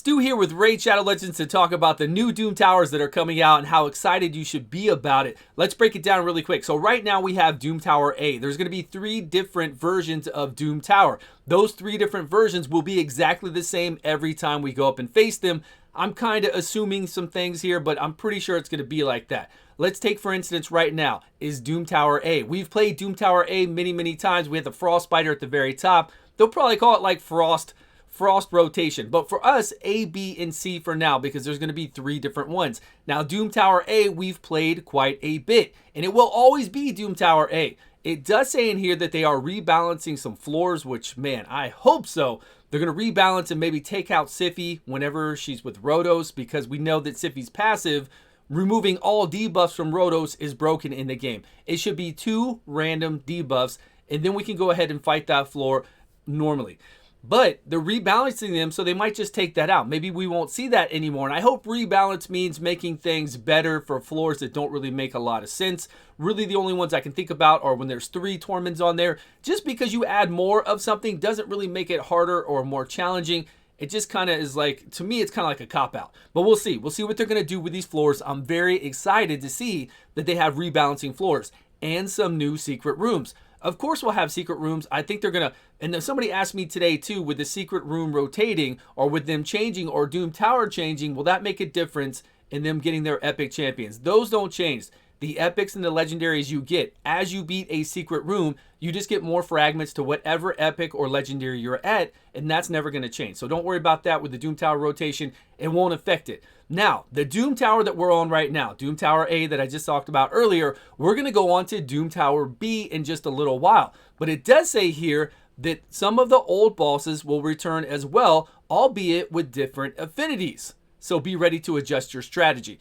Stu here with Raid Shadow Legends to talk about the new Doom Towers that are coming out and how excited you should be about it. Let's break it down really quick. So right now we have Doom Tower A. There's going to be 3 different versions of Doom Tower. Those 3 different versions will be exactly the same every time we go up and face them. I'm kind of assuming some things here, but I'm pretty sure it's going to be like that. Let's take, for instance, right now is Doom Tower A. We've played Doom Tower A many times. We have the Frost Spider at the very top. They'll probably call it like Frost rotation, but for us, A, B, and C for now, because there's going to be 3 different ones. Now, Doom Tower A, we've played quite a bit, and it will always be Doom Tower A. It does say in here that they are rebalancing some floors, which, man, I hope so. They're going to rebalance and maybe take out Siphi whenever she's with Rotos, because we know that Siphi's passive, removing all debuffs from Rotos, is broken in the game. It should be 2 random debuffs, and then we can go ahead and fight that floor normally. But they're rebalancing them, so they might just take that out. Maybe we won't see that anymore. And I hope rebalance means making things better for floors that don't really make a lot of sense. Really, the only ones I can think about are when there's 3 Torments on there. Just because you add more of something doesn't really make it harder or more challenging. It just kind of is like, to me, it's kind of like a cop-out. But we'll see. We'll see what they're going to do with these floors. I'm very excited to see that they have rebalancing floors and some new secret rooms. Of course we'll have secret rooms. I think they're going to, and then somebody asked me today too, with the secret room rotating or with them changing or Doom Tower changing, will that make a difference in them getting their epic champions? Those don't change. The epics and the legendaries you get as you beat a secret room, you just get more fragments to whatever epic or legendary you're at, and that's never going to change. So don't worry about that with the Doom Tower rotation. It won't affect it. Now, the Doom Tower that we're on right now, Doom Tower A that I just talked about earlier, we're going to go on to Doom Tower B in just a little while. But it does say here that some of the old bosses will return as well, albeit with different affinities. So be ready to adjust your strategy.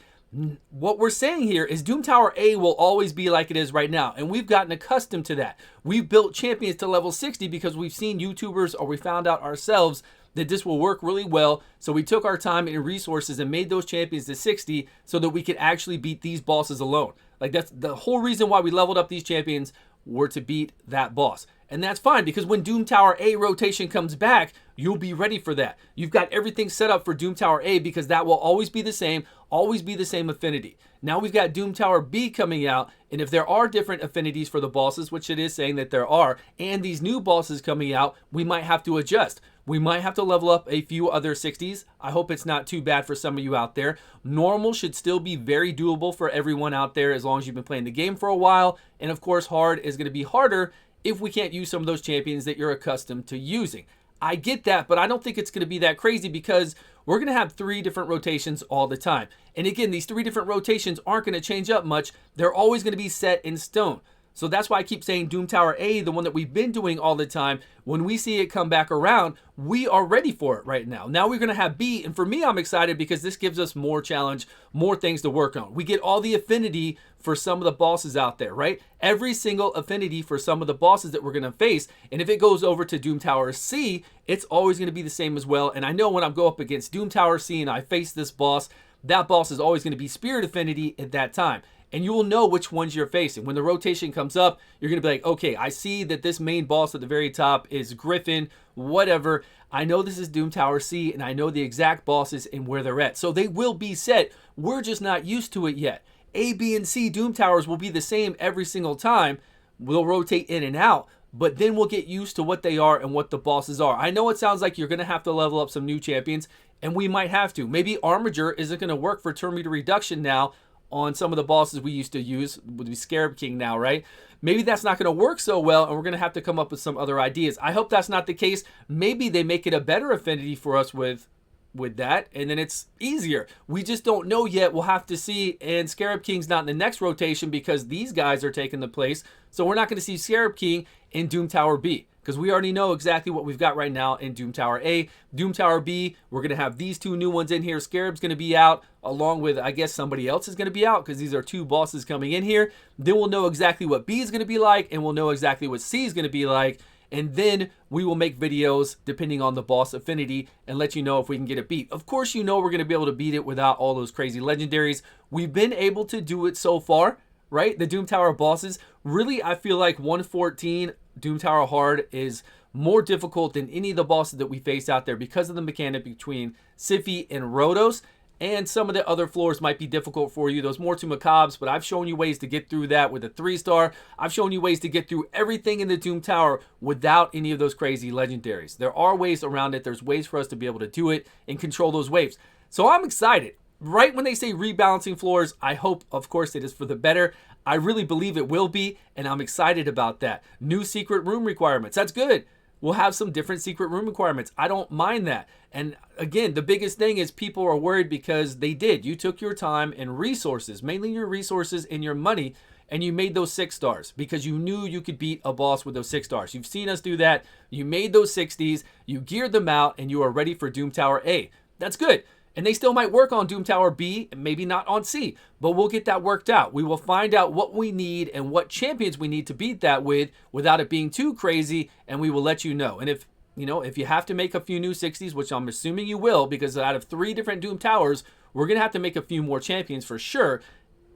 What we're saying here is Doom Tower A will always be like it is right now, and we've gotten accustomed to that. We've built champions to level 60 because we've seen YouTubers or we found out ourselves that this will work really well. So we took our time and resources and made those champions to 60 so that we could actually beat these bosses alone. Like, that's the whole reason why we leveled up these champions, were to beat that boss. And that's fine, because when Doom Tower A rotation comes back, you'll be ready for that. You've got everything set up for Doom Tower A because that will always be the same affinity. Now we've got Doom Tower B coming out, and if there are different affinities for the bosses, which it is saying that there are, and these new bosses coming out, we might have to adjust. We might have to level up a few other 60s. I hope it's not too bad for some of you out there. Normal should still be very doable for everyone out there as long as you've been playing the game for a while. And of course, hard is going to be harder if we can't use some of those champions that you're accustomed to using. I get that, but I don't think it's going to be that crazy because we're going to have 3 different rotations all the time. And again, these 3 different rotations aren't going to change up much. They're always going to be set in stone. So that's why I keep saying Doom Tower A, the one that we've been doing all the time, when we see it come back around, we are ready for it right now. Now we're going to have B, and for me, I'm excited because this gives us more challenge, more things to work on. We get all the affinity for some of the bosses out there, right? Every single affinity for some of the bosses that we're going to face, and if it goes over to Doom Tower C, it's always going to be the same as well. And I know when I go up against Doom Tower C and I face this boss, that boss is always going to be Spirit Affinity at that time. And you will know which ones you're facing. When the rotation comes up, you're going to be like, okay, I see that this main boss at the very top is Griffin, whatever. I know this is Doom Tower C, and I know the exact bosses and where they're at. So they will be set. We're just not used to it yet. A, B, and C Doom Towers will be the same every single time. We'll rotate in and out, but then we'll get used to what they are and what the bosses are. I know it sounds like you're going to have to level up some new champions, and we might have to. Maybe Armiger isn't going to work for turn meter reduction now on some of the bosses we used to use, would be Scarab King now, right? Maybe that's not going to work so well, and we're going to have to come up with some other ideas. I hope that's not the case. Maybe they make it a better affinity for us with that, and then it's easier. We just don't know yet. We'll have to see, and Scarab King's not in the next rotation because these guys are taking the place, so we're not going to see Scarab King in Doom Tower B, because we already know exactly what we've got right now in Doom Tower A. Doom Tower B, we're going to have these 2 new ones in here. Scarab's going to be out, along with, I guess, somebody else is going to be out, because these are 2 bosses coming in here. Then we'll know exactly what B is going to be like, and we'll know exactly what C is going to be like. And then we will make videos depending on the boss affinity and let you know if we can get it beat. Of course, you know we're going to be able to beat it without all those crazy legendaries. We've been able to do it so far, right? The Doom Tower bosses, really, I feel like 114 Doom Tower Hard is more difficult than any of the bosses that we face out there because of the mechanic between Siphi and Rhodos. And some of the other floors might be difficult for you. Those more to Macabres, but I've shown you ways to get through that with a 3-star. I've shown you ways to get through everything in the Doom Tower without any of those crazy legendaries. There are ways around it. There's ways for us to be able to do it and control those waves. So I'm excited. Right when they say rebalancing floors, I hope, of course, it is for the better. I really believe it will be, and I'm excited about that. New secret room requirements. That's good. We'll have some different secret room requirements. I don't mind that. And again, the biggest thing is people are worried because you took your time and resources, mainly your resources and your money, and you made those 6 stars because you knew you could beat a boss with those 6 stars. You've seen us do that. You made those 60s, you geared them out, and you are ready for Doom Tower A. That's good. And they still might work on Doom Tower B and maybe not on C, but we'll get that worked out. We will find out what we need and what champions we need to beat that with without it being too crazy, and we will let you know. And if you have to make a few new 60s, which I'm assuming you will, because out of 3 different Doom Towers, we're going to have to make a few more champions for sure.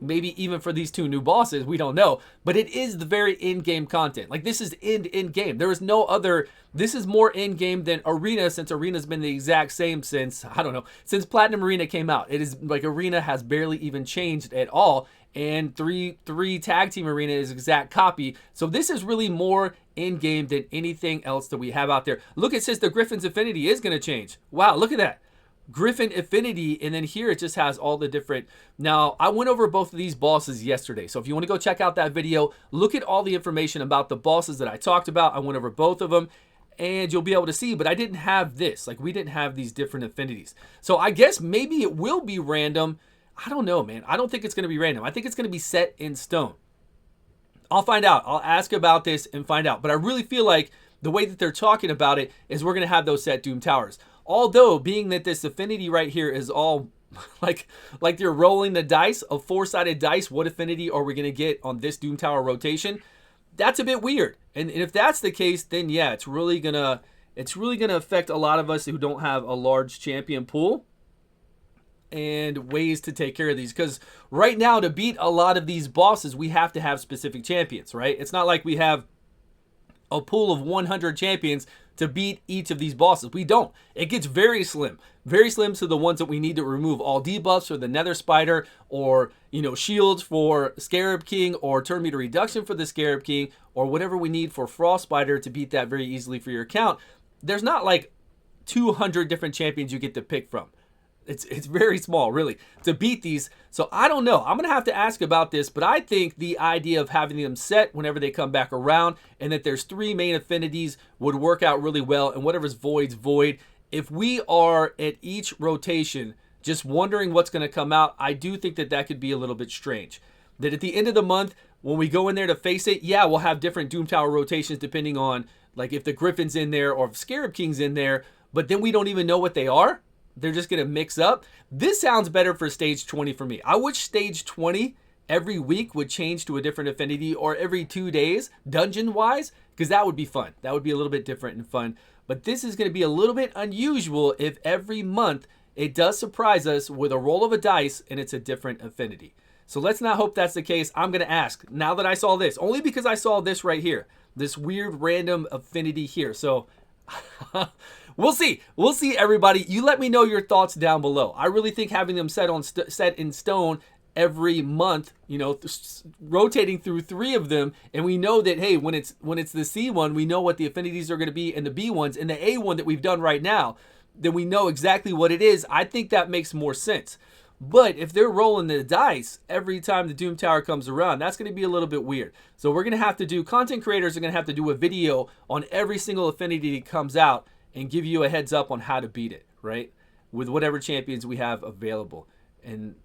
Maybe even for these 2 new bosses, we don't know. But it is the very in-game content. Like, this is in-game. There is no other... This is more in-game than Arena, since Arena's been the exact same since, I don't know, since Platinum Arena came out. It is like Arena has barely even changed at all. And 3 Tag Team Arena is exact copy. So this is really more in-game than anything else that we have out there. Look, it says the Griffin's Affinity is going to change. Wow, look at that. Griffin Affinity, and then here it just has all the different... Now, I went over both of these bosses yesterday, so if you want to go check out that video, look at all the information about the bosses that I talked about. I went over both of them, and you'll be able to see, but I didn't have this. Like, we didn't have these different affinities. So I guess maybe it will be random. I don't know, man. I don't think it's going to be random. I think it's going to be set in stone. I'll find out. I'll ask about this and find out, but I really feel like the way that they're talking about it is we're going to have those set Doom Towers. Although, being that this affinity right here is all like you're rolling the dice, a 4-sided dice, what affinity are we going to get on this Doom Tower rotation? That's a bit weird. And if that's the case, then yeah, it's really gonna affect a lot of us who don't have a large champion pool and ways to take care of these. Because right now, to beat a lot of these bosses, we have to have specific champions, right? It's not like we have a pool of 100 champions to beat each of these bosses. We don't. It gets very slim to the ones that we need to remove all debuffs for the Nether Spider, or shields for Scarab King, or turn meter reduction for the Scarab King, or whatever we need for Frost Spider to beat that very easily for your account. There's not like 200 different champions you get to pick from. It's very small, really, to beat these. So I don't know. I'm going to have to ask about this, but I think the idea of having them set whenever they come back around, and that there's 3 main affinities, would work out really well, and whatever's void's void. If we are at each rotation just wondering what's going to come out, I do think that could be a little bit strange. That at the end of the month, when we go in there to face it, yeah, we'll have different Doom Tower rotations depending on, like, if the Griffin's in there or if Scarab King's in there, but then we don't even know what they are. They're just going to mix up. This sounds better for stage 20 for me. I wish stage 20 every week would change to a different affinity, or every 2 days, dungeon-wise, because that would be fun. That would be a little bit different and fun. But this is going to be a little bit unusual if every month it does surprise us with a roll of a dice and it's a different affinity. So let's not hope that's the case. I'm going to ask, now that I saw this, only because I saw this right here, this weird random affinity here. So... We'll see. We'll see, everybody. You let me know your thoughts down below. I really think having them set in stone every month, rotating through 3 of them, and we know that, hey, when it's the C one, we know what the affinities are going to be, and the B ones, and the A one that we've done right now, then we know exactly what it is. I think that makes more sense. But if they're rolling the dice every time the Doom Tower comes around, that's going to be a little bit weird. So we're going to have to do, content creators are going to have to do a video on every single affinity that comes out, and give you a heads up on how to beat it, right? With whatever champions we have available. And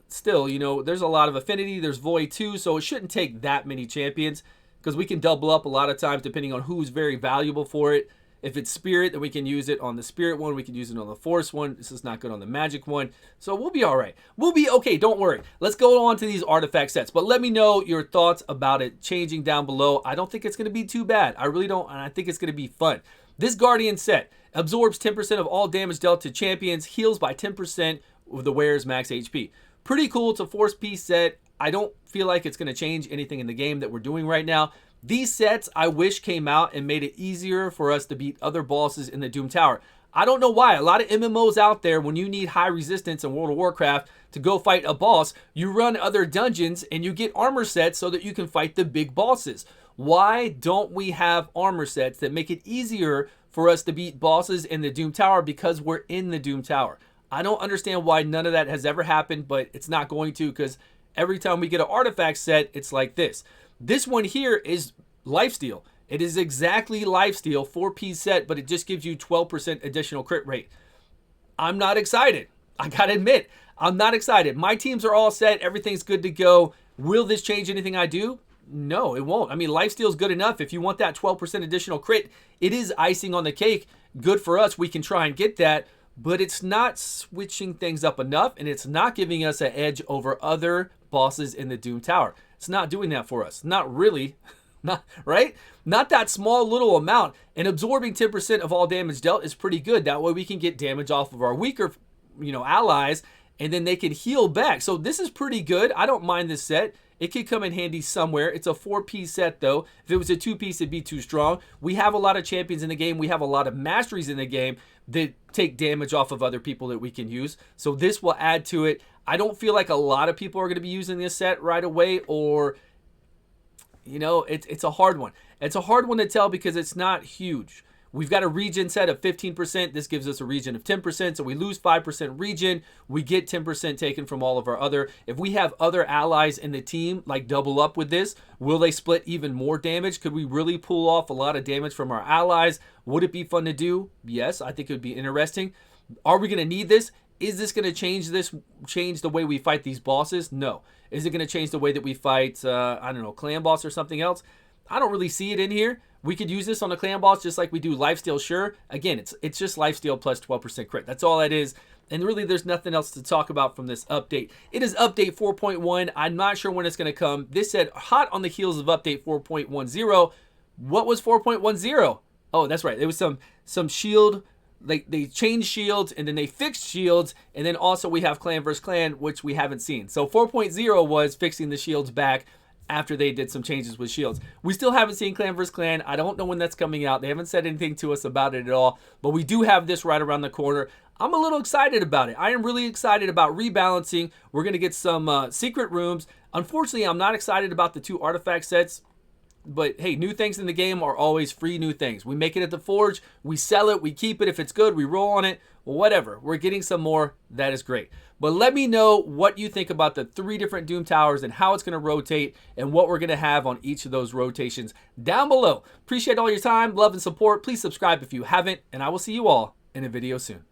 still, there's a lot of affinity. There's void too, so it shouldn't take that many champions, because we can double up a lot of times depending on who's very valuable for it. If it's Spirit, then we can use it on the Spirit one. We can use it on the Force one. This is not good on the Magic one. So we'll be all right. We'll be okay. Don't worry. Let's go on to these artifact sets. But let me know your thoughts about it changing down below. I don't think it's going to be too bad. I really don't, and I think it's going to be fun. This Guardian set absorbs 10% of all damage dealt to champions, heals by 10% with the wearer's max HP. Pretty cool. It's a force piece set. I don't feel like it's going to change anything in the game that we're doing right now. These sets I wish came out and made it easier for us to beat other bosses in the Doom Tower. I don't know why. A lot of MMOs out there, when you need high resistance in World of Warcraft to go fight a boss, you run other dungeons and you get armor sets so that you can fight the big bosses. Why don't we have armor sets that make it easier for us to beat bosses in the Doom Tower because we're in the Doom Tower? I don't understand why none of that has ever happened, but it's not going to, because every time we get an artifact set, it's like this. This one here is lifesteal. It is exactly lifesteal, 4-piece set, but it just gives you 12% additional crit rate. I'm not excited. I gotta admit, I'm not excited. My teams are all set. Everything's good to go. Will this change anything I do? No, it won't. I mean, lifesteal is good enough. If you want that 12% additional crit, it is icing on the cake. Good for us. We can try and get that, but it's not switching things up enough, and it's not giving us an edge over other bosses in the Doom Tower. It's not doing that for us. Not really. Not right? Not that small little amount. And absorbing 10% of all damage dealt is pretty good. That way we can get damage off of our weaker, allies, and then they can heal back. So this is pretty good. I don't mind this set. It could come in handy somewhere. It's a 4-piece set though. If it was a 2-piece, it'd be too strong. We have a lot of champions in the game. We have a lot of masteries in the game that take damage off of other people that we can use. So this will add to it. I don't feel like a lot of people are going to be using this set right away, or it's a hard one. It's a hard one to tell because it's not huge. We've got a regen set of 15%. This gives us a regen of 10%. So we lose 5% regen. We get 10% taken from all of our other. If we have other allies in the team, like double up with this, will they split even more damage? Could we really pull off a lot of damage from our allies? Would it be fun to do? Yes, I think it would be interesting. Are we going to need this? Is this going to change the way we fight these bosses? No. Is it going to change the way that we fight, clan boss or something else? I don't really see it in here. We could use this on a clan boss just like we do lifesteal, sure. Again, it's just lifesteal plus 12% crit. That's all that is. And really, there's nothing else to talk about from this update. It is update 4.1. I'm not sure when it's going to come. This said hot on the heels of update 4.10. What was 4.10? Oh, that's right. There was some shield. They changed shields, and then they fixed shields, and then also we have clan versus clan, which we haven't seen. So 4.0 was fixing the shields back after they did some changes with shields. We still haven't seen clan versus clan. I don't know when that's coming out. They haven't said anything to us about it at all, but we do have this right around the corner. I'm a little excited about it. I am really excited about rebalancing. We're going to get some secret rooms. Unfortunately, I'm not excited about the 2 artifact sets. But hey, new things in the game are always free new things. We make it at the Forge, we sell it, we keep it. If it's good, we roll on it. Whatever. We're getting some more. That is great. But let me know what you think about the 3 different Doom Towers and how it's going to rotate and what we're going to have on each of those rotations down below. Appreciate all your time, love, and support. Please subscribe if you haven't, and I will see you all in a video soon.